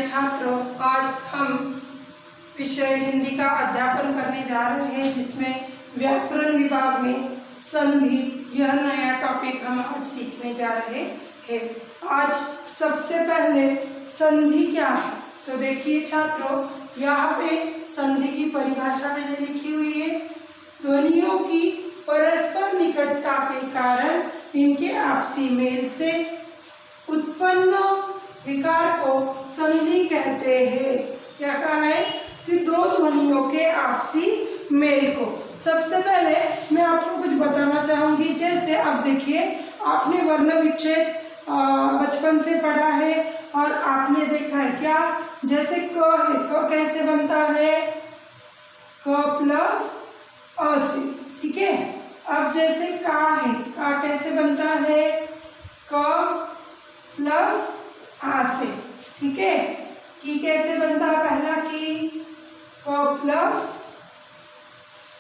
प्यारे छात्रों, आज हम विषय हिंदी का अध्यापन करने जा रहे हैं, जिसमें व्याकरण विभाग में संधि, यह नया टॉपिक हम आज सीखने जा रहे हैं। आज सबसे पहले संधि क्या है, तो देखिए छात्रों, यहाँ पे संधि की परिभाषा मैंने लिखी हुई है। ध्वनियों की परस्पर निकटता के कारण इनके आपसी मेल से उत्पन्न विकार को संधि कहते हैं। क्या कहा है कि दो ध्वनियों के आपसी मेल को। सबसे पहले मैं आपको कुछ बताना चाहूंगी। जैसे आप देखिए, आपने वर्ण विच्छेद बचपन से पढ़ा है और आपने देखा है क्या, जैसे क है, क कैसे बनता है, क प्लस अ से, ठीक है। अब जैसे का है, का कैसे बनता है, क प्लस आ से, ठीक है। की कैसे बनता है, पहला की, क प्लस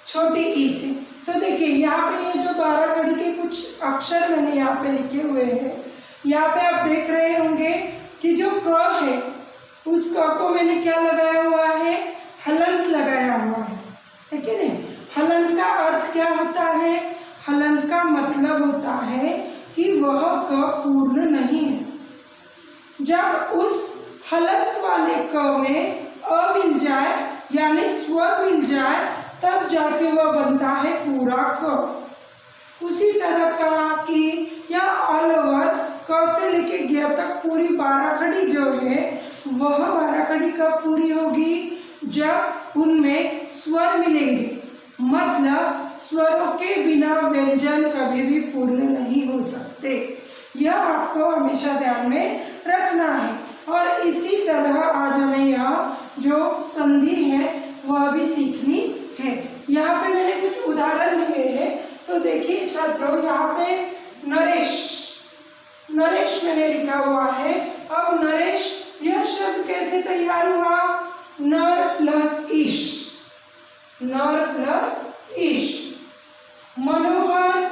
छोटी ई से। तो देखिए यहाँ पे ये जो 12 कड़ी के कुछ अक्षर मैंने यहाँ पे लिखे हुए हैं, यहाँ पे आप देख रहे होंगे कि जो क है, उस क को मैंने क्या लगाया हुआ है, हलंत लगाया हुआ है कि नहीं। हलंत का अर्थ क्या होता है, हलंत का मतलब होता है कि वह क पूर्ण नहीं है। जब उस हलंत वाले क में अ मिल जाए यानी स्वर मिल जाए, तब जाके वह बनता है पूरा क। उसी तरह का की या ऑल ओवर क से लेके ग तक पूरी 12 खड़ी जो है, वह 12 खड़ी कब पूरी होगी, जब उनमें स्वर मिलेंगे। मतलब स्वरों के बिना व्यंजन कभी भी पूर्ण नहीं हो सकते। यह आपको हमेशा ध्यान में रखना है। और इसी तरह आज हमें यह जो संधि है वह भी सीखनी है। यहाँ पे मैंने कुछ उदाहरण दिए हैं, तो देखिए छात्रों, यहाँ पे नरेश, नरेश मैंने लिखा हुआ है। अब नरेश, यह शब्द कैसे तैयार हुआ, नर प्लस ईश, नर प्लस ईश। मनोहर,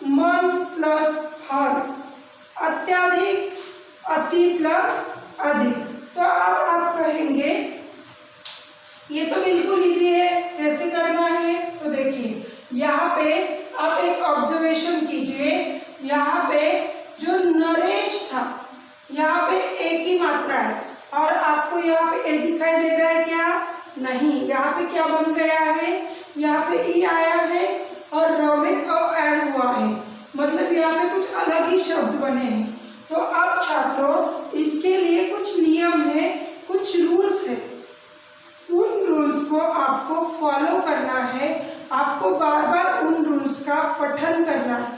मन प्लस हर। अत्याधिक, अति प्लस अधिक। तो अब आप कहेंगे ये तो बिल्कुल इजी है, कैसे करना है। तो देखिए यहाँ पे आप एक ऑब्जर्वेशन कीजिए, यहाँ पे जो नरेश था, यहाँ पे एक ही मात्रा है और आपको यहाँ पे ए दिखाई दे रहा है क्या, नहीं। यहाँ पे क्या बन गया है, यहाँ पे ई आया है और र में अ ऐड हुआ है, मतलब यहाँ पे कुछ अलग ही शब्द बने हैं। तो अब छात्रों, इसके लिए कुछ नियम है, कुछ रूल्स है। उन रूल्स को आपको फॉलो करना है, आपको बार बार उन रूल्स का पठन करना है।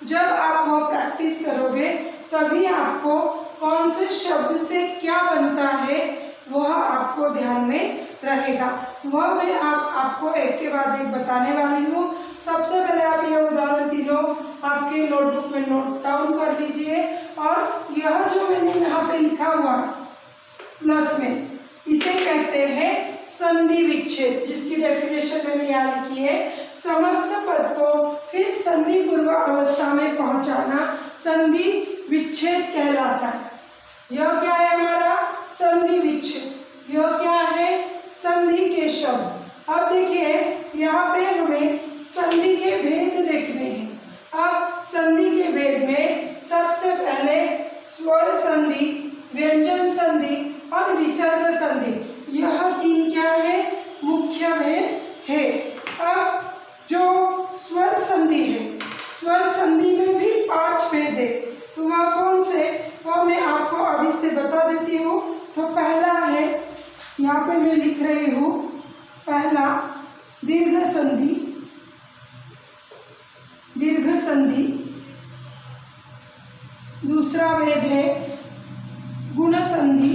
जब आप वो प्रैक्टिस करोगे तभी आपको कौन से शब्द से क्या बनता है वह आपको ध्यान में रहेगा। वह मैं आपको एक के बाद एक बताने वाली हूँ। सबसे पहले आप ये उदाहरण तीनों आपके नोटबुक में नोट डाउन कर लीजिए। और यह जो मैंने यहाँ पे लिखा हुआ प्लस में, इसे कहते हैं संधि विच्छेद, जिसकी डेफिनेशन मैंने यहाँ लिखी है। समस्त पद को फिर संधि पूर्व अवस्था में पहुंचाना संधि विच्छेद कहलाता है। यह क्या है हमारा, संधि विच्छेद। यह क्या है, संधि के शब्द। अब देखिए यहाँ पे हमें संधि के भेद देखने हैं। अब संधि के भेद में सबसे पहले स्वर संधि, व्यंजन संधि और विसर्ग संधि, यह तीन क्या है, मुख्य भेद है। अब जो स्वर संधि है, स्वर संधि में भी 5 भेद है। तो वह कौन से, वह मैं आपको अभी से बता देती हूँ। तो पहला है, यहाँ पे मैं लिख रही हूँ, पहला दीर्घ संधि, दीर्घ संधि। दूसरा भेद है गुण संधि,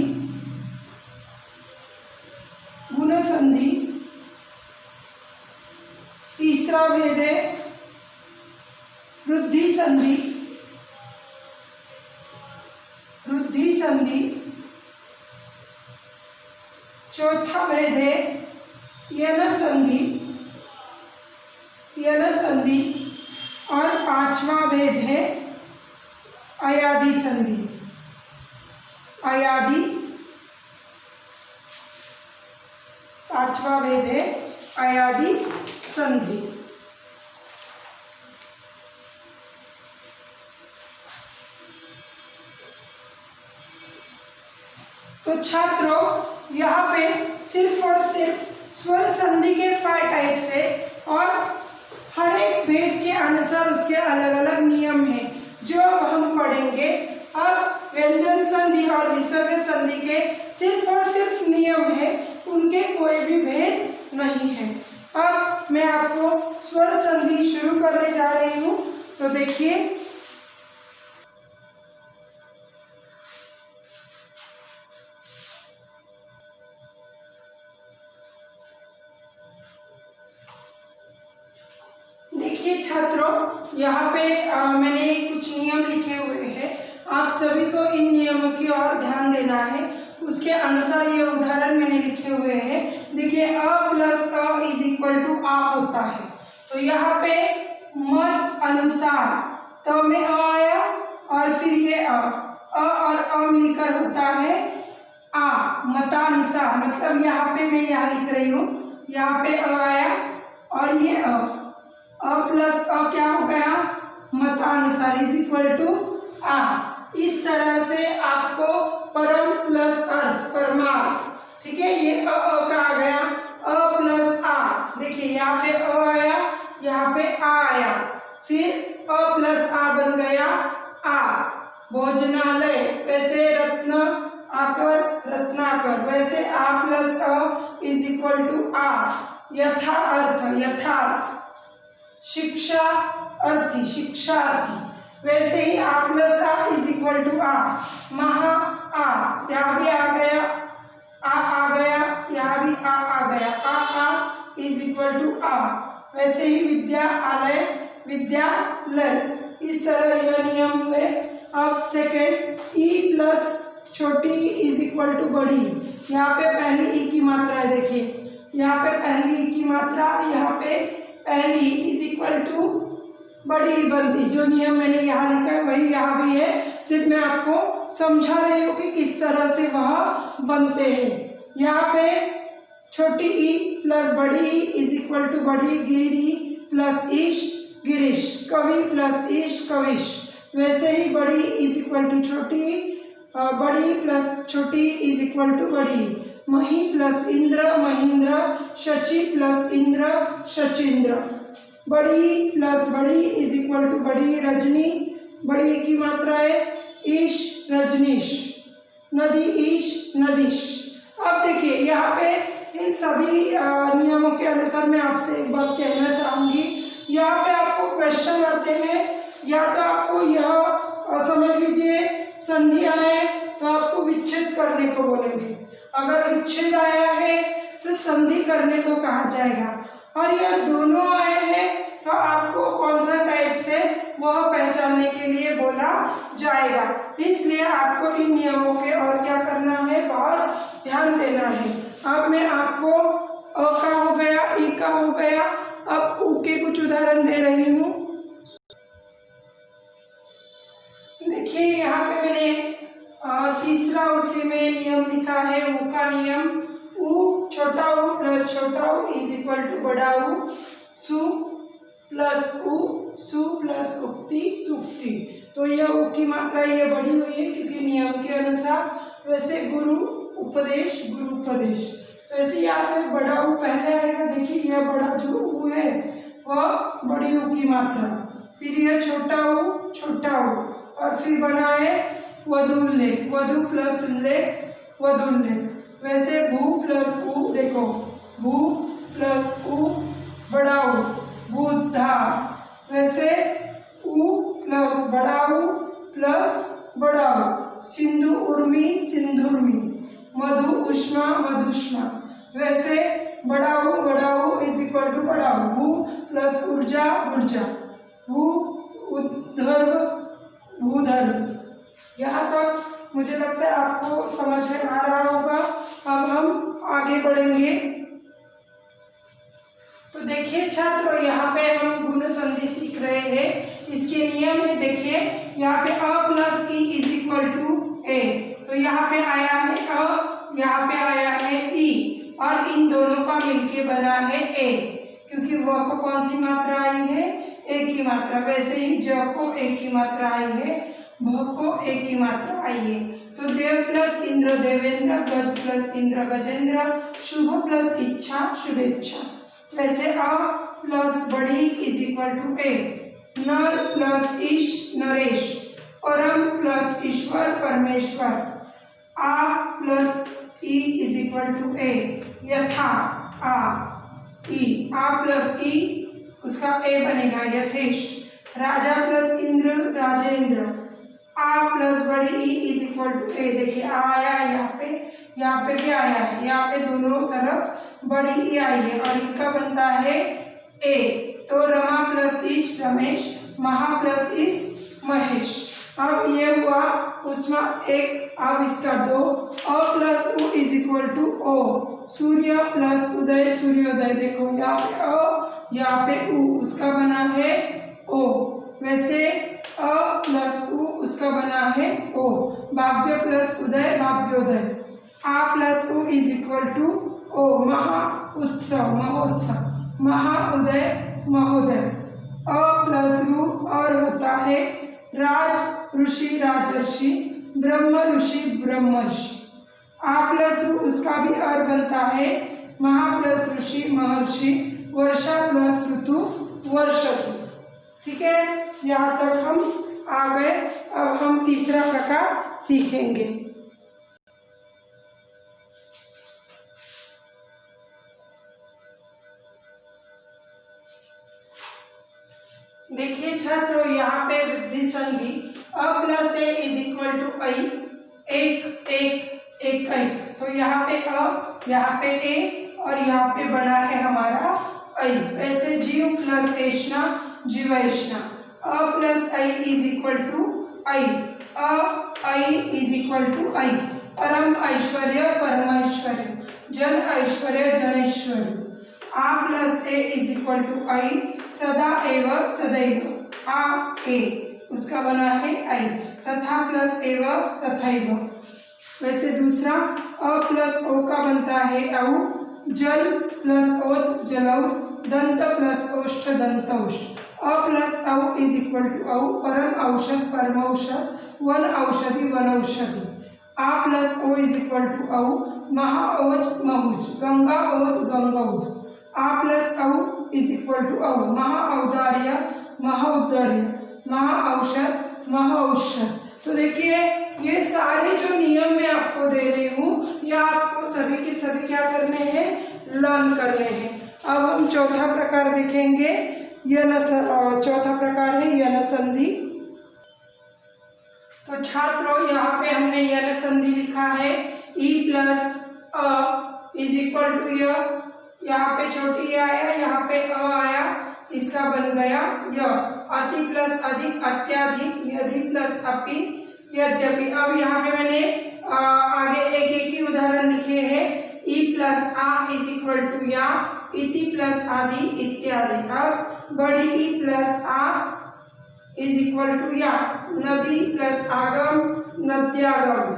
गुण संधि। तीसरा भेद है वृद्धि संधि, वृद्धि संधि। चौथा भेद है यन संधि, यन संधि। और 5वां भेद है अयादि संधि, अयादि पांचवा भेद है अयादि संधि। तो छात्रों यहाँ पे सिर्फ और सिर्फ स्वर संधि के 5 टाइप्स है और हर एक भेद के अनुसार उसके अलग अलग नियम हैं जो अब हम पढ़ेंगे। अब व्यंजन संधि और विसर्ग संधि के सिर्फ और सिर्फ नियम है, उनके कोई भी भेद नहीं है। अब मैं आपको स्वर संधि शुरू करने जा रही हूँ, तो देखिए छात्रों, यहाँ पे मैंने कुछ नियम लिखे हुए हैं, आप सभी को इन नियमों की ओर ध्यान देना है। उसके अनुसार ये उदाहरण मैंने लिखे हुए हैं। देखिए अ प्लस अ इज इक्वल टू आ होता है, तो यहाँ पे मत अनुसार तो में अ आया और फिर ये अ और अ मिलकर होता है आ। मतानुसार मतलब यहाँ पे मैं यहाँ लिख रही हूँ, यहाँ पे अ आया और ये अ प्लस अ क्या हो गया मतानुसार इज इक्वल टू आ। इस तरह से आपको परम प्लस अर्थ परमार्थ, ठीक है, ये अ का आ गया अ प्लस आ। देखिए यहाँ पे अ आया, यहाँ पे आ आया, फिर अ प्लस आ बन गया आ। भोजनालय वैसे रत्न आकर रत्नाकर, वैसे आ प्लस अ इज इक्वल टू आ। यथा अर्थ यथार्थ, शिक्षा अर्थी शिक्षार्थी, वैसे ही आ प्लस आ इज इक्वल टू आ। महा आ, यहाँ भी आ गया आ गया, यहाँ भी आ गया आ इज इक्वल टू आ। वैसे ही विद्यालय विद्यालय, इस तरह यह नियम हुए। अब सेकेंड ई प्लस छोटी इज इक्वल टू बड़ी, यहाँ पे पहली ई की मात्रा है, देखिए यहाँ पे पहली ई की मात्रा, यहाँ पे पहली इज इक्वल टू बड़ी बनती। जो नियम मैंने यहाँ लिखा है वही यहाँ भी है, सिर्फ मैं आपको समझा रही हूँ कि किस तरह से वह बनते हैं। यहाँ पे छोटी ई प्लस बड़ी ई इज इक्वल टू बड़ी। गिरी प्लस ईश गिरीश, कवि प्लस ईश कविश, वैसे ही बड़ी इज इक्वल टू छोटी, बड़ी प्लस छोटी इज इक्वल टू बड़ी। मही प्लस इंद्र महेंद्र, शची प्लस इंद्र शचींद्र, बड़ी प्लस बड़ी इज इक्वल टू बड़ी। रजनी बड़ी की मात्रा है ईश रजनीश, नदी ईश नदीश। अब देखिए यहाँ पे इन सभी नियमों के अनुसार मैं आपसे एक बात कहना चाहूँगी। यहाँ पे आपको क्वेश्चन आते हैं, या तो आपको यह समझ लीजिए संधियां है तो आपको विच्छेद करने को बोलेंगे, अगर विच्छेद आया है तो संधि करने को कहा जाएगा, और यह दोनों आए हैं तो आपको कौन सा टाइप से वह पहचानने के लिए बोला जाएगा। इसलिए आपको इन नियमों के और क्या करना है, बहुत ध्यान देना है। अब मैं आपको अ का हो गया ई का हो गया, अब उ के कुछ उदाहरण दे रही हूँ। देखिए यहाँ पे मैंने तीसरा उसी में नियम लिखा है उ का नियम। उ छोटा उ प्लस छोटा उ इज इक्वल टू बड़ा उ। सु प्लस उ सु प्लस उक्ति सुक्ति, तो यह उ की मात्रा ये बढ़ी हुई है क्योंकि नियम के अनुसार। वैसे गुरु उपदेश गुरु उपदेश, वैसे यहाँ पे बड़ा उ पहले आएगा। देखिए यह बड़ा जो उ है वह बड़ी उ की मात्रा, फिर यह छोटा उ और फिर बना है वधुल्लेख, वधु प्लस उल्लेख वधुल्लेख। वैसे भू प्लस उ, देखो भू प्लस उ बड़ा उ बुद्धा, वैसे उ प्लस बड़ा उ प्लस बड़ा उ। सिंधु उर्मी सिंधुर्मी, मधु उष्मा मधुष्मा, वैसे बड़ा उ इज इक्वल टू बड़ा उ। भू प्लस ऊर्जा ऊर्जा, भू उद्धर्व भूधर्व। यहाँ तक मुझे लगता है आपको समझ में आ रहा होगा। अब हम आगे बढ़ेंगे। तो देखिए छात्रों, यहाँ पे हम गुण संधि सीख रहे हैं। इसके नियम है, देखिए यहाँ पे अ प्लस ई इज इक्वल टू ए, तो यहाँ पे आया है अ, यहाँ पे आया है ई, और इन दोनों का व को कौन सी मात्रा आई है, एक की मात्रा। वैसे ही ज को एक की मात्रा आई है, भ को एक की मात्रा आई है। तो देव प्लस इंद्र देवेंद्र, गज प्लस इंद्र गजेंद्र, शुभ प्लस इच्छा शुभेच्छा। वैसे अ प्लस बढ़ी इज इक्वल टू ए, नर प्लस ईश नरेश, परम प्लस ईश्वर परमेश्वर, आ प्लस ई इज इक्वल टू ए, यथा आ ई, आ प्लस ई उसका ए बनेगा यथेष्ट, राजा प्लस इंद्र राजेंद्र, आ प्लस बड़ी ई इज इक्वल टू ए। देखिए आ आया है यहाँ पे भी आया है, यहाँ पे दोनों तरफ बड़ी ई आई है और इनका बनता है ए। तो रमा प्लस ईश रमेश, महा प्लस ईश महेश। अब ये हुआ उसमें एक, अब इसका दो, अ प्लस उ इज इक्वल टू ओ, सूर्य प्लस उदय सूर्योदय। देखो यहाँ पे अ यहाँ पे उ, उसका बना है ओ। वैसे अ प्लस उ उसका बना है ओ, भाग्य प्लस उदय भाग्योदय, आ प्लस उ इज इक्वल टू ओ, महा उत्सव महोत्सव, महा उदय महोदय। अ प्लस रु और होता है राज ऋषि राजर्षि, ब्रह्म ऋषि ब्रह्मर्षि। आ प्लस रु उसका भी और बनता है महा प्लस ऋषि महर्षि, वर्षा प्लस ऋतु वर्षतु। ठीक है, यहाँ तक हम आ गए। अब हम तीसरा प्रकार सीखेंगे। देखिए छात्रों, यहाँ पे वृद्धि संधि अ प्लस ए इज इक्वल टू आई, एक एक एक एक। तो यहाँ पे अ, यहाँ पे ए और यहाँ पे बना है हमारा आई। वैसे जीव प्लस ऐष्णा जीवैष्णा, अ प्लस आई इज इक्वल टू आई, अ आई इज इक्वल टू आई। परम ऐश्वर्य परमैश्वर्य, जन ऐश्वर्य जनैश्वर्य। आ प्लस ए इज इक्वल टू आई, सदा एव सदैव, आ ए उसका बना है आई, तथा प्लस एव तथैव। वैसे दूसरा अ प्लस ओ का बनता है औ, जल प्लस ओद जलौद, दंत प्लस ओष्ठ दंतौष्ठ। अ प्लस औ इज इक्वल टू औ, परम औषध परमौषध, वन औषधि वनौषधि। आ प्लस ओ इज इक्वल टू औ, महाओज महुज, गंगा ओद गंगौद। आ प्लस औ इज इक्वल टू औ, महाऔदार्य महौदर्य, महाऔषध महौषध। तो देखिए ये सारे जो नियम मैं आपको दे रही हूँ, ये आपको सभी के सभी क्या करने हैं, लर्न करने हैं। अब हम चौथा प्रकार देखेंगे। चौथा प्रकार है यन संधि। तो छात्रों यहाँ पे हमने यन संधि लिखा है, ई प्लस अ इज इक्वल टू य, यहाँ पे छोटी आया, यहाँ पे अ आया, इसका बन गया य। अति प्लस अधिक अत्याधिक, यदि प्लस अपि यद्यपि। अब यहाँ पे मैंने आगे एक एक ही उदाहरण लिखे हैं। ई प्लस आ इज इक्वल टू या, इति प्लस आदि इत्यादि। अब बड़ी ई प्लस आ इज इक्वल टू या, नदी प्लस आगम नद्यागम।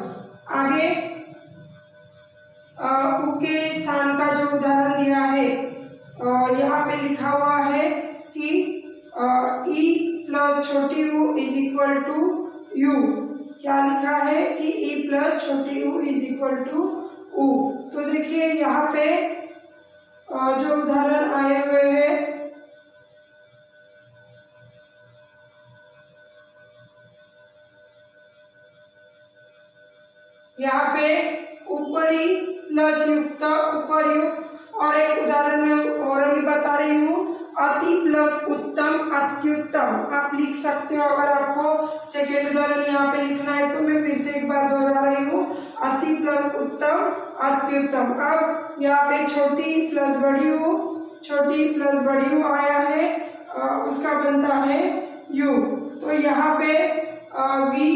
आगे उ के स्थान का जो उदाहरण दिया है, यहाँ पे लिखा हुआ है कि ई प्लस छोटी u इज इक्वल टू यू। क्या लिखा है कि ई प्लस छोटी u is equal to u। तो देखिए यहाँ पे जो उदाहरण आए हुए हैं, यहाँ पे ऊपरी प्लस युक्त उपरयुक्त। और एक उदाहरण में और भी बता रही हूँ, अति प्लस उत्तम अत्युत्तम। आप लिख सकते हो, अगर आपको सेकेंड उदाहरण यहाँ पे लिखना है तो मैं फिर से एक बार दोहरा रही हूँ, अति प्लस उत्तम अत्युत्तम। अब यहाँ पे छोटी प्लस बड़ी हो, छोटी प्लस बड़ी हो आया है, उसका बनता है यू। तो यहाँ पे वी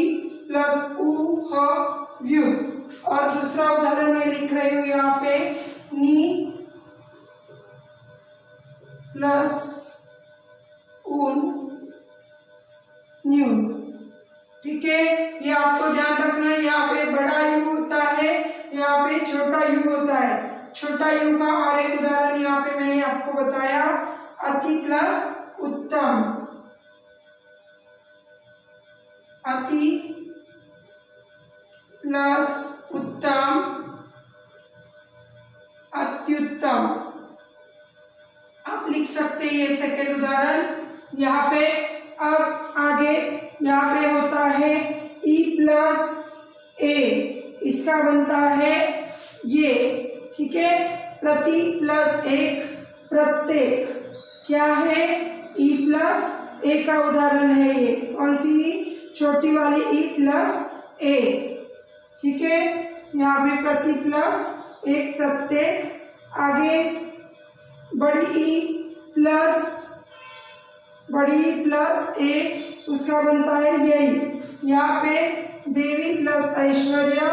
प्लस उ ह व्यू। और दूसरा उदाहरण मैं लिख रही हूँ यहाँ पे, नी प्लस उन न्यून। ठीक है, ये आपको ध्यान रखना है। यहाँ पे बड़ा यू होता है, यहाँ पे छोटा यू होता है। छोटा यू का और एक उदाहरण यहाँ पे मैंने आपको बताया, अति प्लस उत्तम, अति प्लस उत्तम, अत्युत्तम। आप लिख सकते हैं ये सेकेंड उदाहरण यहाँ पे। अब आगे यहाँ पे होता है ई प्लस ए, इसका बनता है ये, ठीक है, प्रति प्लस एक प्रत्येक, क्या है, ई प्लस ए का उदाहरण है ये, कौन सी, छोटी वाली ई प्लस ए, ठीक है। यहाँ पे प्रति प्लस एक प्रत्येक, आगे बड़ी ई प्लस एक, उसका बनता है यही। यहाँ पे देवी प्लस ऐश्वर्या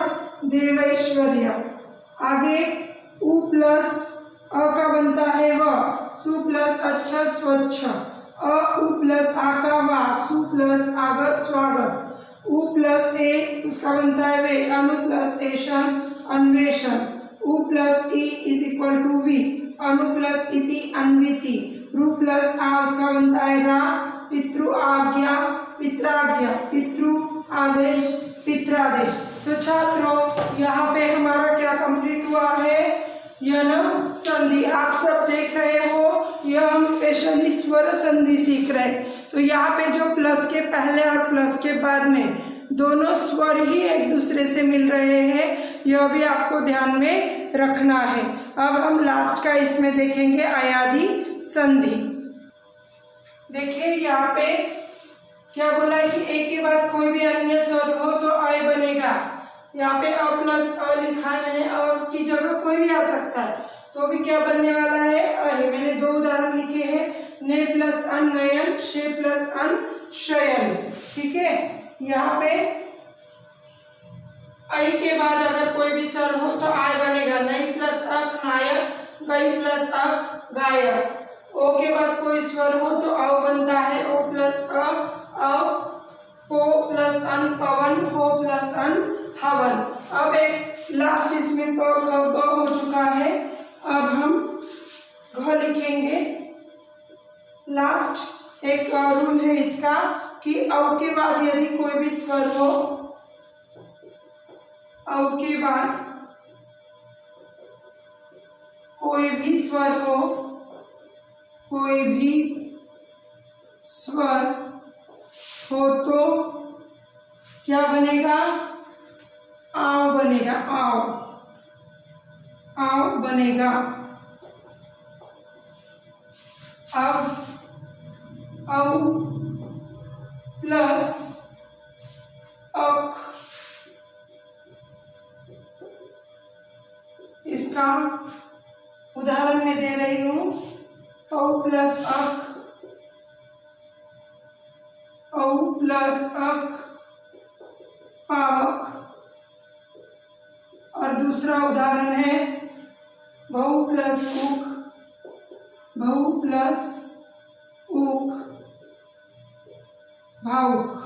देवैश्वर्या, आगे उ प्लस अ का बनता है व, सु प्लस अच्छा स्वच्छ, अ उ प्लस आ का वा, सु प्लस आगत स्वागत, उ प्लस ए उसका बनता है वे, अनु प्लस एशन अन्वेषण, उ प्लस ई इज इक्वल टू वी, अनु प्लस इति अन्विति, रु प्लस आ उसका बनता है रा, पितृ आज्ञा पित्राज्ञा, पितृ आदेश पित्रादेश। तो छात्रों यहाँ पे हमारा क्या कंप्लीट हुआ है, यन संधि। आप सब देख रहे हो यह हम स्पेशली स्वर संधि सीख रहे हैं। तो यहाँ पे जो प्लस के पहले और प्लस के बाद में दोनों स्वर ही एक दूसरे से मिल रहे हैं, यह भी आपको ध्यान में रखना है। अब हम लास्ट का इसमें देखेंगे अयादि संधि। देखिए यहाँ पे क्या बोला है कि एक के बाद कोई भी अन्य स्वर हो तो अय बनेगा। यहाँ पे अ प्लस अ लिखा है मैंने, अ की जगह कोई भी आ सकता है, तो भी क्या बनने वाला है, अय। मैंने दो उदाहरण लिखे हैं, ने प्लस अन नयन, शे प्लस अन शयन, ठीक है। यहाँ पे अय के बाद अगर कोई भी स्वर हो तो आय बनेगा, नई प्लस अक नायक, गई प्लस अक गायक। ओ के बाद कोई स्वर हो तो अ बनता है, ओ प्लस अ, पो प्लस अन पवन, हो प्लस अन हवन। अब एक लास्ट इसमें क ख ग हो चुका है, अब हम घ लिखेंगे। लास्ट एक रूल है इसका कि औ के बाद यदि कोई भी स्वर हो, औ के बाद कोई भी स्वर हो, कोई भी स्वर हो तो क्या बनेगा, आओ बनेगा, आओ, आओ बनेगा। अब औ प्लस अक, इसका उदाहरण मैं दे रही हूँ, औ प्लस अक, औ प्लस अक पावक। और दूसरा उदाहरण है बहु प्लस उक, बहु प्लस उक भावुक।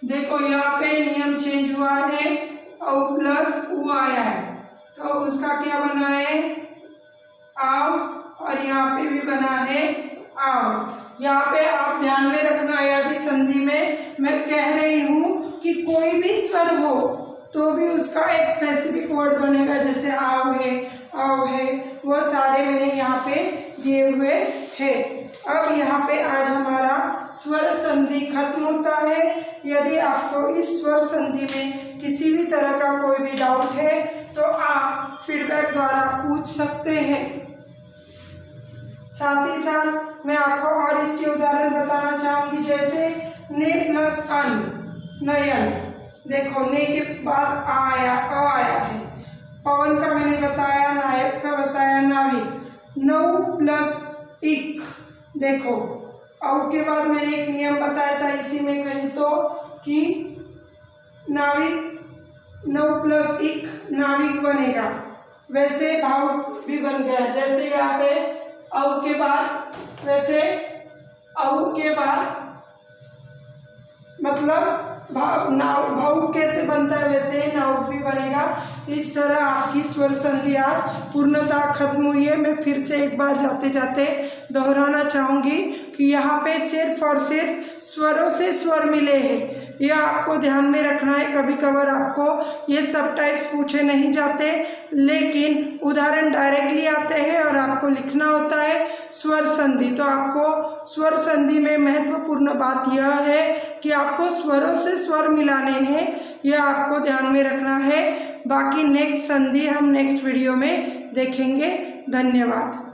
देखो यहाँ पे नियम चेंज हुआ है, औ प्लस उ आया है तो उसका क्या बना है, आओ, और यहाँ पे भी बना है आओ। यहाँ पे आप ध्यान में रखना, अयादि संधि में मैं कह रही हूँ कि कोई भी स्वर हो तो भी उसका एक स्पेसिफिक वर्ड बनेगा, जैसे आओ है, आओ है, वो सारे मैंने यहाँ पे दिए हुए हैं। अब यहाँ पे आज हमारा स्वर संधि खत्म होता है। यदि आपको इस स्वर संधि में किसी भी तरह का कोई भी डाउट है तो आप फीडबैक द्वारा पूछ सकते हैं। साथ ही साथ मैं आपको और इसके उदाहरण बताना चाहूंगी, जैसे ने प्लस अन नयन। देखो ने के बाद आया, अ आया है, पवन का मैंने बताया, नायक का बताया, नाविक। नौ प्लस इक, देखो औ के बाद मैंने एक नियम बताया था इसी में कहीं तो कि नाविक, नौ प्लस इक नाविक बनेगा, वैसे भावुक भी बन गया। जैसे यहाँ पे औ के बाद, वैसे औ के बाद मतलब भावुक कैसे बनता है वैसे ही नाउक भी बनेगा। इस तरह आपकी स्वर संधि आज पूर्णतः खत्म हुई है। मैं फिर से एक बार जाते जाते दोहराना चाहूँगी कि यहाँ पे सिर्फ और सिर्फ स्वरों से स्वर मिले हैं, यह आपको ध्यान में रखना है। कभी कभार आपको ये सब टाइप्स पूछे नहीं जाते, लेकिन उदाहरण डायरेक्टली आते हैं और आपको लिखना होता है स्वर संधि। तो आपको स्वर संधि में महत्वपूर्ण बात यह है कि आपको स्वरों से स्वर मिलाने हैं, यह आपको ध्यान में रखना है। बाकी नेक्स्ट संधि हम नेक्स्ट वीडियो में देखेंगे। धन्यवाद।